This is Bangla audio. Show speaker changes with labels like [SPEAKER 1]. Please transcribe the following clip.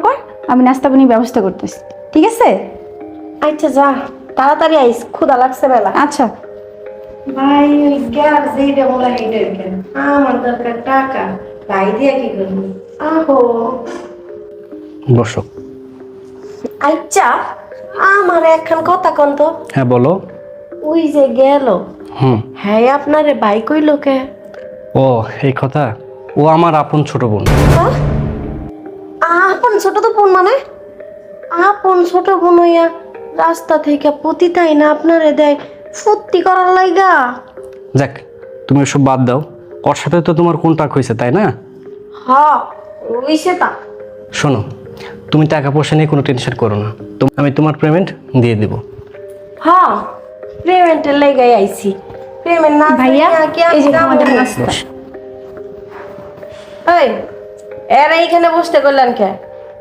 [SPEAKER 1] কর, আমি নাস্তা পানির ব্যবস্থা করতেছি, ঠিক আছে?
[SPEAKER 2] আচ্ছা যা, তাড়াতাড়ি আইস, ক্ষুধা লাগছে বেলা।
[SPEAKER 1] আচ্ছা।
[SPEAKER 2] ভাই ওই গ্যাস যেটা বলা হেঁটে কেন, আমার দরকার টাকা, ভাই দিয়া কি করবো? আহো
[SPEAKER 3] বসো।
[SPEAKER 2] আচ্ছা, আমার একখান কথা কন তো।
[SPEAKER 3] হ্যাঁ বলো।
[SPEAKER 2] ওই যে গেল,
[SPEAKER 3] হুম।
[SPEAKER 2] হ্যাঁ আপনারে ভাই কইল কে?
[SPEAKER 3] ও এই কথা, ও আমার আপন ছোট বোন।
[SPEAKER 2] হ্যাঁ? আপন ছোট তো বোন মানে? আপন ছোট বোন হইয়া রাস্তা থেকে পতিতাই না আপনারে দেয় ফুর্তি করার লাইগা?
[SPEAKER 3] যাক, তুমি ওসব বাদ দাও। ওর সাথে তো তোমার কন্টাক্ট হয়েছে, তাই না?
[SPEAKER 2] হ্যাঁ ওইসে তা।
[SPEAKER 3] শোনো, তুমি টাকা পয়সা নিয়ে কোনো টেনশন করো না, আমি তোমার পেমেন্ট দিয়ে দিব।
[SPEAKER 2] হ্যাঁ পেমেন্টের লাইগাই আইছি। পেমেন্ট না
[SPEAKER 1] ভাইয়া,
[SPEAKER 2] চাইয়া কি আমি
[SPEAKER 1] এই যে
[SPEAKER 2] কাম
[SPEAKER 1] তোমাদের
[SPEAKER 2] করবো?
[SPEAKER 1] নাস্তা।
[SPEAKER 2] এই এরা এইখানে বসতে করলেন কে?